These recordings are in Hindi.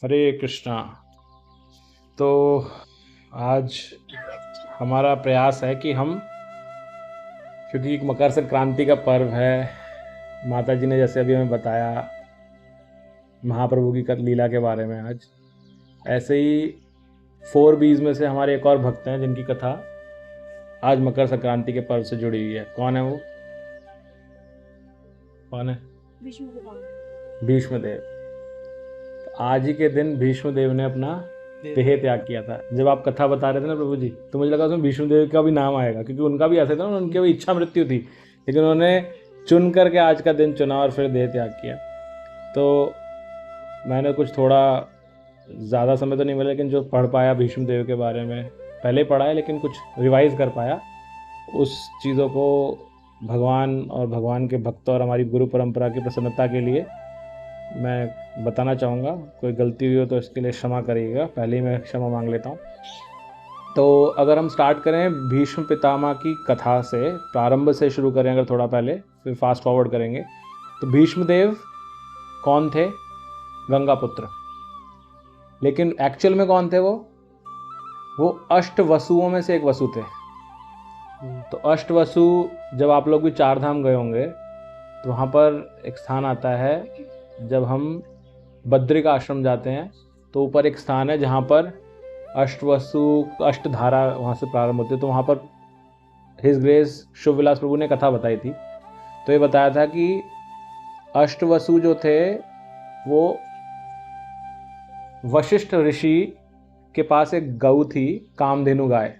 हरे कृष्णा। तो आज हमारा प्रयास है कि हम, क्योंकि मकर संक्रांति का पर्व है, माता जी ने जैसे अभी हमें बताया महाप्रभु की लीला के बारे में, आज ऐसे ही 4 बीज में से हमारे एक और भक्त हैं जिनकी कथा आज मकर संक्रांति के पर्व से जुड़ी हुई है। कौन है वो? कौन है? भीष्मदेव। तो आज ही के दिन भीष्मदेव ने अपना देह त्याग किया था। जब आप कथा बता रहे थे ना प्रभु जी, तो मुझे लगा उसमें भीष्मदेव का भी नाम आएगा, क्योंकि उनका भी ऐसे था ना, उनकी भी इच्छा मृत्यु थी, लेकिन उन्होंने चुन करके आज का दिन चुना और फिर देह त्याग किया। तो मैंने कुछ थोड़ा ज़्यादा समय तो नहीं मिला, लेकिन जो पढ़ पाया भीष्मदेव के बारे में, पहले ही पढ़ा है लेकिन कुछ रिवाइज़ कर पाया, उस चीज़ों को भगवान और भगवान के भक्त और हमारी गुरु परंपरा की प्रसन्नता के लिए मैं बताना चाहूँगा। कोई गलती हुई हो तो इसके लिए क्षमा करिएगा, पहले ही मैं क्षमा मांग लेता हूँ। तो अगर हम स्टार्ट करें भीष्म पितामह की कथा से, प्रारंभ से शुरू करें अगर थोड़ा पहले, फिर फास्ट फॉरवर्ड करेंगे। तो भीष्मदेव कौन थे? गंगा पुत्र। लेकिन एक्चुअल में कौन थे वो 8 वसुओं में से एक वसु थे। तो 8 वसु, जब आप लोग भी 4 धाम गए होंगे तो वहाँ पर एक स्थान आता है, जब हम बद्रिका आश्रम जाते हैं तो ऊपर एक स्थान है जहाँ पर अष्टवसु, अष्टधारा वहाँ से प्रारंभ होती है। तो वहाँ पर हिज ग्रेस शुभ विलास प्रभु ने कथा बताई थी। तो ये बताया था कि अष्टवसु जो थे वो वशिष्ठ ऋषि के पास एक गऊ थी, कामधेनु गाय।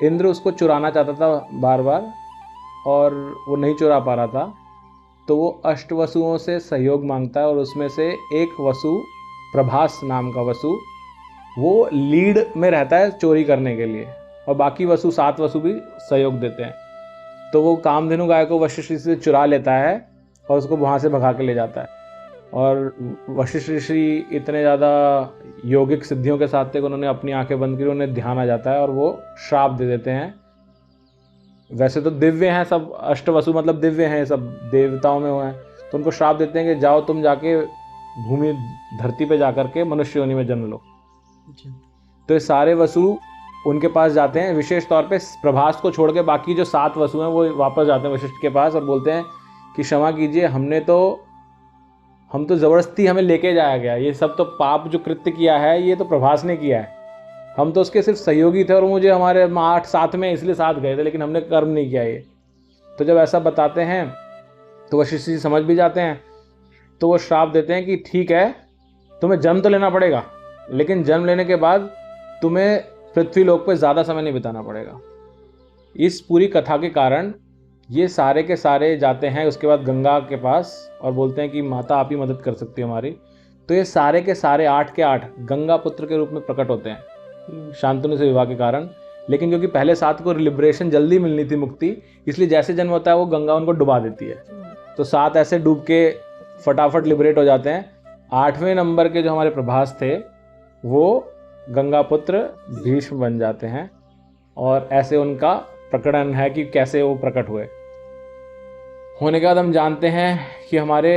इंद्र उसको चुराना चाहता था बार बार और वो नहीं चुरा पा रहा था। तो वो 8 वसुओं से सहयोग मांगता है और उसमें से एक वसु, प्रभास नाम का वसु, वो लीड में रहता है चोरी करने के लिए, और बाकी वसु 7 वसु भी सहयोग देते हैं। तो वो कामधेनु गाय को वशिष्ठ ऋषि से चुरा लेता है और उसको वहाँ से भगा के ले जाता है। और वशिष्ठ ऋषि इतने ज़्यादा योगिक सिद्धियों के साथ थे कि उन्होंने अपनी आंखें बंद की, उन्हें ध्यान आ जाता है और वो श्राप दे देते हैं। वैसे तो दिव्य हैं सब, अष्टवसु मतलब दिव्य हैं, सब देवताओं में हुए हैं। तो उनको श्राप देते हैं कि जाओ तुम जाके भूमि धरती पे जाकर के मनुष्य योनि में जन्म लो। तो ये सारे वसु उनके पास जाते हैं, विशेष तौर पे प्रभास को छोड़ के बाकी जो 7 वसु हैं वो वापस जाते हैं वशिष्ठ के पास और बोलते हैं कि क्षमा कीजिए, हम तो ज़बरदस्ती हमें लेके जाया गया, ये सब तो पाप जो कृत्य किया है ये तो प्रभास ने किया है, हम तो उसके सिर्फ सहयोगी थे और मुझे हमारे 8 साथ में इसलिए साथ गए थे, लेकिन हमने कर्म नहीं किया ये। तो जब ऐसा बताते हैं तो वशिष्ठ जी समझ भी जाते हैं। तो वो श्राप देते हैं कि ठीक है, तुम्हें जन्म तो लेना पड़ेगा, लेकिन जन्म लेने के बाद तुम्हें पृथ्वी लोक पे ज़्यादा समय नहीं बिताना पड़ेगा। इस पूरी कथा के कारण ये सारे के सारे जाते हैं उसके बाद गंगा के पास और बोलते हैं कि माता आप ही मदद कर सकती है हमारी। तो ये सारे के सारे 8 के 8 गंगा पुत्र के रूप में प्रकट होते हैं शांतनु से विवाह के कारण। लेकिन क्योंकि पहले 7 को लिबरेशन जल्दी मिलनी थी, मुक्ति, इसलिए जैसे जन्म होता है वो गंगा उनको डुबा देती है। तो 7 ऐसे डूब के फटाफट लिबरेट हो जाते हैं। 8वें नंबर के जो हमारे प्रभास थे वो गंगा पुत्र भीष्म बन जाते हैं, और ऐसे उनका प्रकरण है कि कैसे वो प्रकट हुए। होने के बाद हम जानते हैं कि हमारे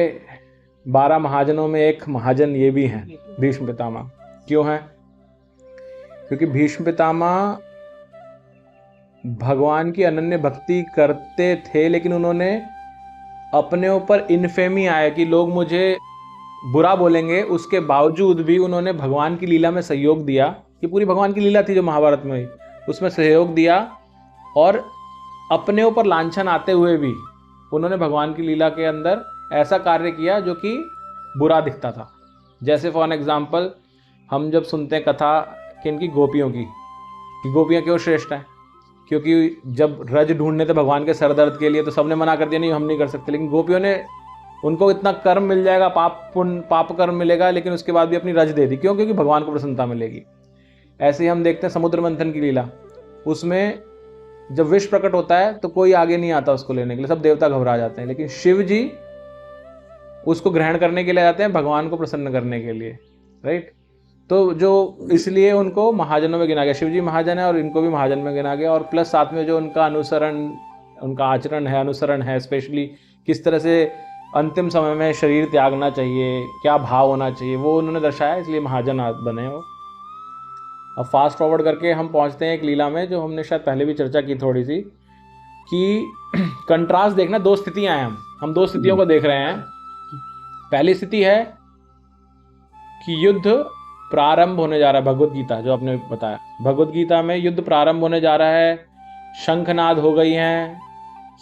12 महाजनों में एक महाजन ये भी हैं, भीष्म पितामह। क्यों हैं? क्योंकि भीष्म पितामह भगवान की अनन्य भक्ति करते थे, लेकिन उन्होंने अपने ऊपर इनफेमी आया कि लोग मुझे बुरा बोलेंगे, उसके बावजूद भी उन्होंने भगवान की लीला में सहयोग दिया। ये पूरी भगवान की लीला थी जो महाभारत में हुई, उसमें सहयोग दिया, और अपने ऊपर लांछन आते हुए भी उन्होंने भगवान की लीला के अंदर ऐसा कार्य किया जो कि बुरा दिखता था। जैसे फॉर एग्जाम्पल हम जब सुनते हैं कथा कि इनकी गोपियों की, कि गोपियाँ क्यों श्रेष्ठ हैं, क्योंकि जब रज ढूंढने थे भगवान के सर दर्द के लिए तो सबने मना कर दिया, नहीं हम नहीं कर सकते, लेकिन गोपियों ने, उनको इतना कर्म मिल जाएगा, पाप कर्म मिलेगा, लेकिन उसके बाद भी अपनी रज दे दी। क्यों? क्योंकि भगवान को प्रसन्नता मिलेगी। ऐसे ही हम देखते हैं समुद्र मंथन की लीला, उसमें जब विष प्रकट होता है तो कोई आगे नहीं आता उसको लेने के लिए, सब देवता घबरा जाते हैं, लेकिन शिव जी उसको ग्रहण करने के लिए जाते हैं, भगवान को प्रसन्न करने के लिए, राइट। तो जो इसलिए उनको महाजनों में गिना गया, शिव जी महाजन है और इनको भी महाजन में गिना गया। और प्लस साथ में जो उनका अनुसरण, उनका आचरण है, अनुसरण है, स्पेशली किस तरह से अंतिम समय में शरीर त्यागना चाहिए, क्या भाव होना चाहिए, वो उन्होंने दर्शाया, इसलिए महाजन बने वो। अब फास्ट फॉरवर्ड करके हम पहुंचते हैं एक लीला में जो हमने शायद पहले भी चर्चा की थोड़ी सी, कि कंट्रास्ट देखना, दो स्थितियां हैं, हम दो स्थितियों को देख रहे हैं। पहली स्थिति है कि युद्ध प्रारंभ होने जा रहा है, भगवत गीता जो आपने बताया, भगवत गीता में युद्ध प्रारंभ होने जा रहा है, शंखनाद हो गई हैं,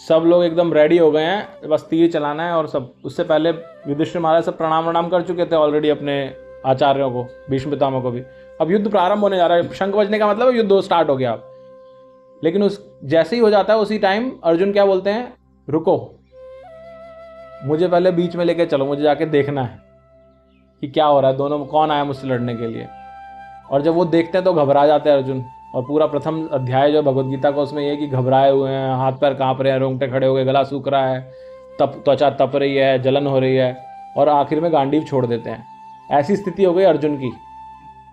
सब लोग एकदम रेडी हो गए हैं, बस तीर चलाना है और सब। उससे पहले युधिष्ठिर महाराज सब प्रणाम कर चुके थे ऑलरेडी अपने आचार्यों को, भीष्म पितामह को भी। अब युद्ध प्रारंभ होने जा रहा है, शंख बजने का मतलब युद्ध स्टार्ट हो गया अब। लेकिन उस जैसे ही हो जाता है उसी टाइम अर्जुन क्या बोलते हैं, रुको, मुझे पहले बीच में लेके चलो, मुझे जाके देखना है कि क्या हो रहा है, दोनों कौन आया मुझसे लड़ने के लिए। और जब वो देखते हैं तो घबरा जाते हैं अर्जुन। और पूरा प्रथम अध्याय जो भगवत गीता का उसमें ये है कि घबराए हुए हैं, हाथ पैर कांप रहे हैं, रोंगटे खड़े हो गए, गला सूख रहा है, त्वचा तप रही है, जलन हो रही है, और आखिर में गांडीव छोड़ देते हैं। ऐसी स्थिति हो गई अर्जुन की,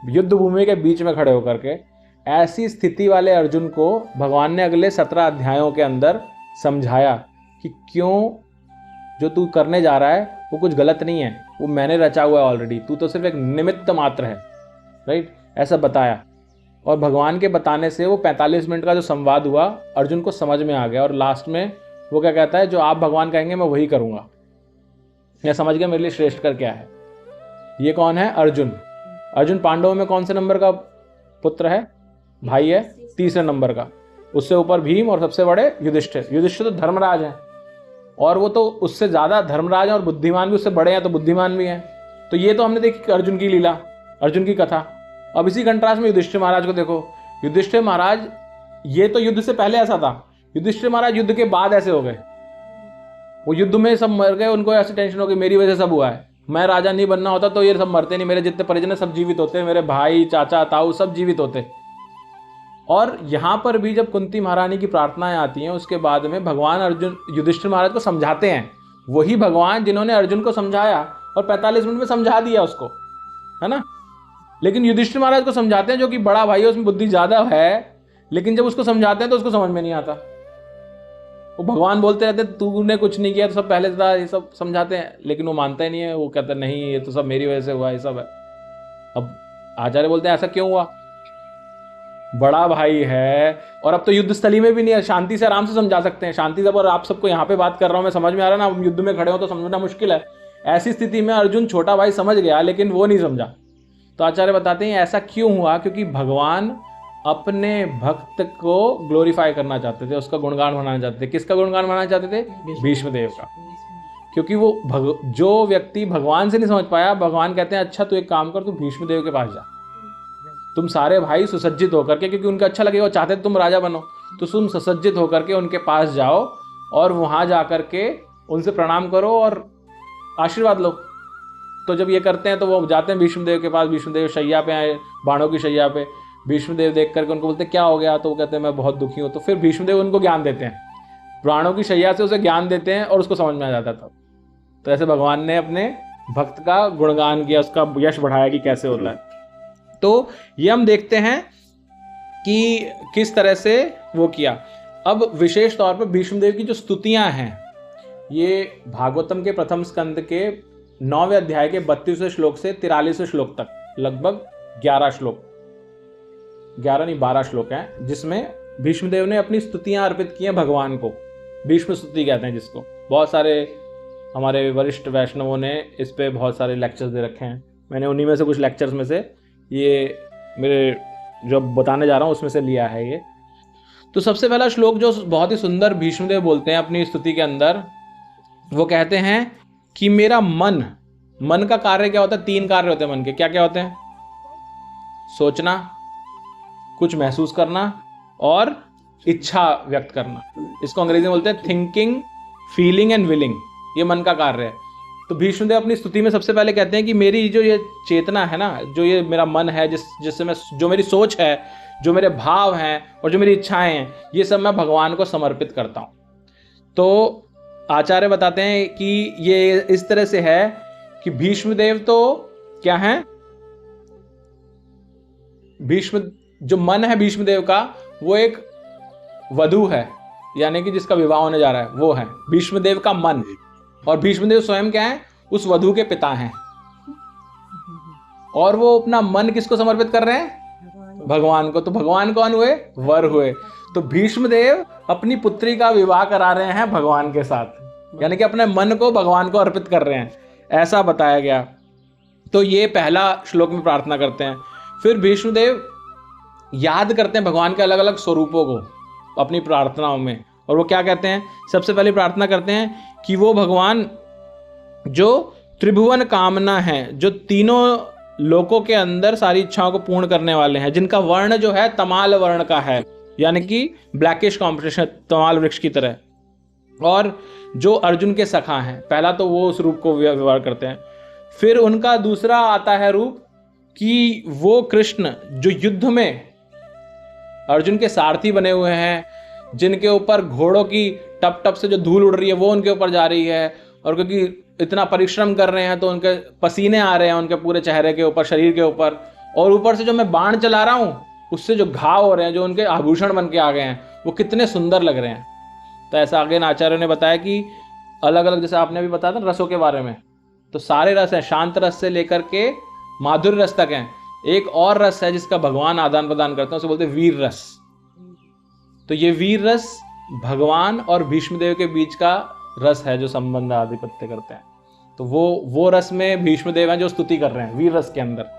युद्ध भूमि के बीच में खड़े होकर के। ऐसी स्थिति वाले अर्जुन को भगवान ने अगले 17 अध्यायों के अंदर समझाया कि क्यों जो तू करने जा रहा है वो कुछ गलत नहीं है, वो मैंने रचा हुआ है ऑलरेडी, तू तो सिर्फ एक निमित्त मात्र है, राइट, ऐसा बताया। और भगवान के बताने से वो 45 मिनट का जो संवाद हुआ अर्जुन को समझ में आ गया। और लास्ट में वो क्या कहता है, जो आप भगवान कहेंगे मैं वही करूँगा। मैं समझ गया मेरे लिए श्रेष्ठ कर क्या है। ये कौन है, अर्जुन। अर्जुन पांडवों में कौन से नंबर का पुत्र है, भाई है, तीसरे नंबर का। उससे ऊपर भीम और सबसे बड़े युधिष्ठिर। युधिष्ठिर तो धर्मराज हैं, और वो तो उससे ज़्यादा धर्मराज हैं, और बुद्धिमान भी उससे बड़े हैं तो बुद्धिमान भी हैं। तो ये तो हमने देखी अर्जुन की लीला, अर्जुन की कथा। अब इसी कंट्रास्ट में युधिष्ठिर महाराज को देखो। युधिष्ठिर महाराज, ये तो युद्ध से पहले ऐसा था, युधिष्ठिर महाराज युद्ध के बाद ऐसे हो गए। वो युद्ध में सब मर गए, उनको ऐसी टेंशन हो गई मेरी वजह से सब हुआ है, मैं राजा नहीं बनना होता तो ये सब मरते नहीं, मेरे जितने परिजन है सब जीवित होते, मेरे भाई चाचा ताऊ सब जीवित होते। और यहाँ पर भी जब कुंती महारानी की प्रार्थनाएं आती हैं उसके बाद में भगवान अर्जुन युधिष्ठिर महाराज को समझाते हैं, वही भगवान जिन्होंने अर्जुन को समझाया और 45 मिनट में समझा दिया उसको, है ना। लेकिन युधिष्ठिर महाराज को समझाते हैं जो कि बड़ा भाई है, उसमें बुद्धि ज्यादा है, लेकिन जब उसको समझाते हैं तो उसको समझ में नहीं आता। वो भगवान बोलते रहते तूने कुछ नहीं किया तो सब पहले था, ये सब समझाते हैं, लेकिन वो मानता ही नहीं है। वो कहता नहीं ये तो सब मेरी वजह से हुआ, ये सब है। अब आचार्य बोलते हैं ऐसा क्यों हुआ, बड़ा भाई है और अब तो युद्ध स्थली में भी नहीं है, शांति से आराम से समझा सकते हैं, शांति से। और आप सबको यहाँ पे बात कर रहा हूँ मैं, समझ में आ रहा है ना, युद्ध में खड़े हो तो समझना मुश्किल है। ऐसी स्थिति में अर्जुन छोटा भाई समझ गया लेकिन वो नहीं समझा। तो आचार्य बताते हैं ऐसा क्यों हुआ, क्योंकि भगवान अपने भक्त को ग्लोरीफाई करना चाहते थे, उसका गुणगान बनाना चाहते थे। किसका गुणगान बनाना चाहते थे, भीष्मदेव का। क्योंकि वो जो व्यक्ति भगवान से नहीं समझ पाया, भगवान कहते हैं अच्छा तू एक काम कर, तू भीष्मदेव के पास जा, तुम सारे भाई सुसज्जित होकर के, क्योंकि उनका अच्छा लगेगा, चाहते तुम राजा बनो, तो तुम सुसज्जित होकर के उनके पास जाओ और वहां जाकर के उनसे प्रणाम करो और आशीर्वाद लो। तो जब ये करते हैं तो वो जाते हैं भीष्मदेव के पास। भीष्मदेव शैया पे आए, बाणों की शैया पे। भीष्मदेव देख करके उनको बोलते क्या हो गया, तो वो कहते हैं मैं बहुत दुखी हूँ। तो फिर भीष्मदेव उनको ज्ञान देते हैं, प्राणों की शैया से उसे ज्ञान देते हैं और उसको समझ में आ जाता था। तो ऐसे भगवान ने अपने भक्त का गुणगान किया, उसका यश बढ़ाया कि कैसे होता है। तो ये हम देखते हैं कि किस तरह से वो किया। अब विशेष तौर पर भीष्मदेव की जो स्तुतियां हैं, ये भागवतम के प्रथम स्कंद के 9वें अध्याय के 32वें श्लोक से 43वें श्लोक तक लगभग 11 श्लोक, 11 नहीं 12 श्लोक हैं, जिसमें भीष्मदेव ने अपनी स्तुतियां अर्पित की हैं भगवान को। भीष्म स्तुति कहते हैं जिसको। बहुत सारे हमारे वरिष्ठ वैष्णवों ने इस पे बहुत सारे लेक्चर्स दे रखे हैं। मैंने उन्हीं में से कुछ लेक्चर्स में से ये मेरे जो बताने जा रहा हूँ उसमें से लिया है ये। तो सबसे पहला श्लोक जो बहुत ही सुंदर भीष्मदेव बोलते हैं अपनी स्तुति के अंदर, वो कहते हैं कि मेरा मन का कार्य क्या होता है, 3 कार्य होते हैं मन के। क्या क्या होते हैं, सोचना, कुछ महसूस करना और इच्छा व्यक्त करना। इसको अंग्रेजी में बोलते हैं थिंकिंग, फीलिंग एंड विलिंग। ये मन का कार्य है। तो भीष्मदेव अपनी स्तुति में सबसे पहले कहते हैं कि मेरी जो ये चेतना है ना, जो ये मेरा मन है, जिससे मैं, जो मेरी सोच है, जो मेरे भाव हैं और जो मेरी इच्छाएं हैं, ये सब मैं भगवान को समर्पित करता हूँ। तो आचार्य बताते हैं कि ये इस तरह से है कि भीष्मदेव तो क्या है, जो मन है भीष्मदेव का वो एक वधू है, यानी कि जिसका विवाह होने जा रहा है वो है भीष्मदेव का मन। और भीष्मदेव स्वयं क्या है, उस वधू के पिता हैं, और वो अपना मन किसको समर्पित कर रहे हैं, भगवान को। तो भगवान कौन हुए, वर हुए। तो भीष्मदेव अपनी पुत्री का विवाह करा रहे हैं भगवान के साथ, यानी कि अपने मन को भगवान को अर्पित कर रहे हैं, ऐसा बताया गया। तो ये पहला श्लोक में प्रार्थना करते हैं। फिर भीष्मदेव याद करते हैं भगवान के अलग अलग स्वरूपों को अपनी प्रार्थनाओं में, और वो क्या कहते हैं, सबसे पहले प्रार्थना करते हैं कि वो भगवान जो त्रिभुवन कामना है, जो तीनों लोकों के अंदर सारी इच्छाओं को पूर्ण करने वाले हैं, जिनका वर्ण जो है तमाल वर्ण का है, यानी कि ब्लैकिश कॉम्बिनेशन तमाल वृक्ष की तरह, और जो अर्जुन के सखा हैं। पहला तो वो उस रूप को व्यवहार करते हैं। फिर उनका दूसरा आता है रूप कि वो कृष्ण जो युद्ध में अर्जुन के सारथी बने हुए हैं, जिनके ऊपर घोड़ों की टप टप से जो धूल उड़ रही है वो उनके ऊपर जा रही है, और क्योंकि इतना परिश्रम कर रहे हैं तो उनके पसीने आ रहे हैं उनके पूरे चेहरे के ऊपर, शरीर के ऊपर, और ऊपर से जो मैं बाण चला रहा हूँ उससे जो घाव हो रहे हैं, जो उनके आभूषण बन के आ गए हैं, वो कितने सुंदर लग रहे हैं। तो ऐसा आगे आचार्यों ने बताया कि अलग अलग, जैसे आपने भी बताया था रसों के बारे में, तो सारे रस हैं, शांत रस से लेकर के माधुर्य रस तक हैं। एक और रस है जिसका भगवान आदान प्रदान करते हैं, उसे बोलते हैं वीर रस। तो ये वीर रस भगवान और भीष्मदेव के बीच का रस है जो संबंध आधिपत्य करते हैं। तो वो रस में भीष्मदेव हैं जो स्तुति कर रहे हैं वीर रस के अंदर।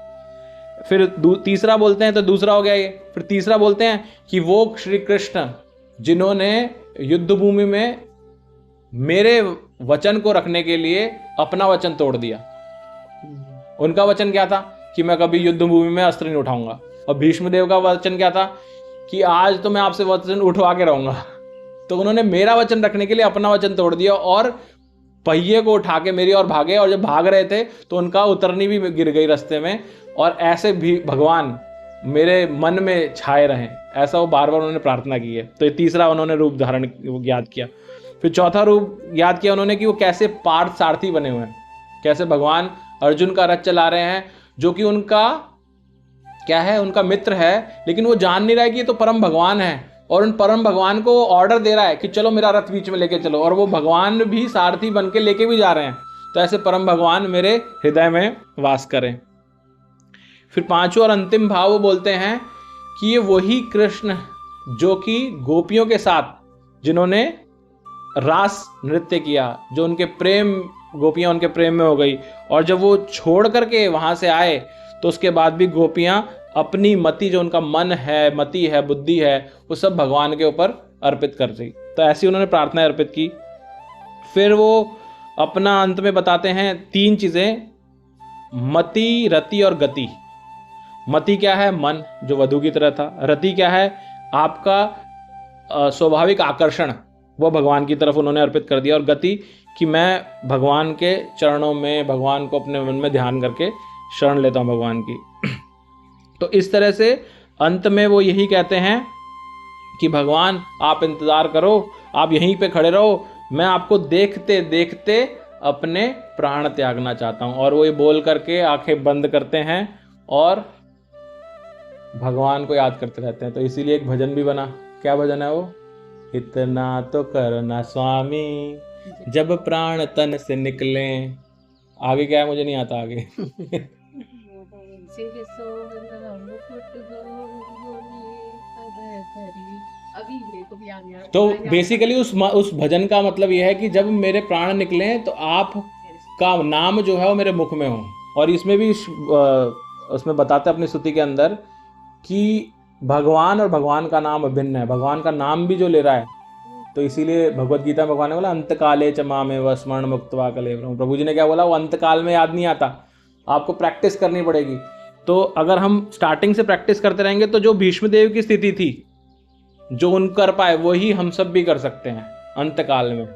फिर तीसरा बोलते हैं, तो दूसरा हो गया ये। फिर तीसरा बोलते हैं कि वो श्री कृष्ण जिन्होंने युद्ध भूमि में मेरे वचन को रखने के लिए अपना वचन तोड़ दिया। उनका वचन क्या था कि मैं कभी युद्ध भूमि में अस्त्र नहीं उठाऊंगा, और भीष्मदेव का वचन क्या था कि आज तो मैं आपसे वचन उठवा के रहूंगा। तो उन्होंने मेरा वचन रखने के लिए अपना वचन तोड़ दिया और पहिए को उठा के मेरी ओर भागे, और जब भाग रहे थे तो उनका उतरनी भी गिर गई रास्ते में, और ऐसे भी भगवान मेरे मन में छाए रहें, ऐसा वो बार बार उन्होंने प्रार्थना की है। तो ये तीसरा उन्होंने रूप धारण याद किया। फिर चौथा रूप याद किया उन्होंने कि वो कैसे पार्थ सारथी बने हुए हैं, कैसे भगवान अर्जुन का रथ चला रहे हैं, जो कि उनका क्या है, उनका मित्र है, लेकिन वो जान नहीं रहा है कि ये तो परम भगवान है, और उन परम भगवान को ऑर्डर दे रहा है कि चलो मेरा रथ बीच में लेके चलो, और वो भगवान भी सारथी बन के लेके भी जा रहे हैं। तो ऐसे परम भगवान मेरे हृदय में वास करें। फिर पांचवा और अंतिम भाव वो बोलते हैं कि ये वही कृष्ण जो कि गोपियों के साथ जिन्होंने रास नृत्य किया, जो उनके प्रेम, गोपियां उनके प्रेम में हो गई, और जब वो छोड़ करके वहां से आए तो उसके बाद भी गोपियां अपनी मति, जो उनका मन है, मति है, बुद्धि है, वो सब भगवान के ऊपर अर्पित कर दी। तो ऐसी उन्होंने प्रार्थना अर्पित की। फिर वो अपना अंत में बताते हैं तीन चीजें, मति, रति और गति। मति क्या है, मन जो वधु की तरह था। रति क्या है, आपका स्वाभाविक आकर्षण, वो भगवान की तरफ उन्होंने अर्पित कर दिया। और गति कि मैं भगवान के चरणों में, भगवान को अपने मन में ध्यान करके शरण लेता हूँ भगवान की। तो इस तरह से अंत में वो यही कहते हैं कि भगवान आप इंतज़ार करो, आप यहीं पे खड़े रहो, मैं आपको देखते देखते अपने प्राण त्यागना चाहता हूँ। और वो ये बोल करके आंखें बंद करते हैं और भगवान को याद करते रहते हैं। तो इसीलिए एक भजन भी बना। क्या भजन है वो? इतना तो करना स्वामी जब प्राण तन से निकले। आगे क्या है मुझे नहीं आता आगे। तो बेसिकली उस भजन का मतलब यह है कि जब मेरे प्राण निकले तो आप का नाम जो है वो मेरे मुख में हो। और इसमें भी उसमें बताते अपनी स्तुति के अंदर कि भगवान और भगवान का नाम अभिन्न है। भगवान का नाम भी जो ले रहा है, तो इसीलिए भगवत गीता में भगवान ने बोला अंतकाले च मामेव स्मरण मुक्त्वा कलेवरम। प्रभु जी ने क्या बोला? वो अंतकाल में याद नहीं आता, आपको प्रैक्टिस करनी पड़ेगी। तो अगर हम स्टार्टिंग से प्रैक्टिस करते रहेंगे तो जो भीष्मदेव की स्थिति थी, जो उन कर पाए, वही हम सब भी कर सकते हैं अंतकाल में,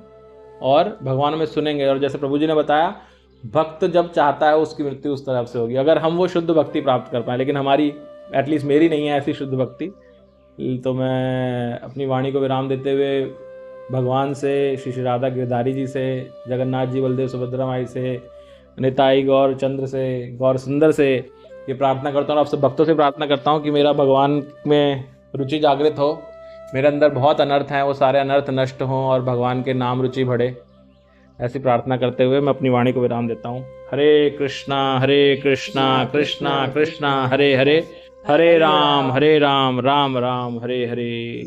और भगवान में सुनेंगे। और जैसे प्रभु जी ने बताया, भक्त जब चाहता है उसकी मृत्यु उस तरफ से होगी, अगर हम वो शुद्ध भक्ति प्राप्त कर पाए। लेकिन हमारी, एटलीस्ट मेरी नहीं है ऐसी शुद्ध भक्ति। तो मैं अपनी वाणी को विराम देते हुए भगवान से, श्री राधा गिरधारी जी से, जगन्नाथ जी, बलदेव सुभद्रा माई से, निताई गौर चंद्र से, गौर सुंदर से ये प्रार्थना करता हूँ। आप सब भक्तों से प्रार्थना करता हूँ कि मेरा भगवान में रुचि जागृत हो, मेरे अंदर बहुत अनर्थ हैं, वो सारे अनर्थ नष्ट हों और भगवान के नाम रुचि बढ़े। ऐसी प्रार्थना करते हुए मैं अपनी वाणी को विराम देता हूँ। हरे कृष्णा कृष्णा कृष्णा हरे हरे, हरे राम राम राम हरे हरे।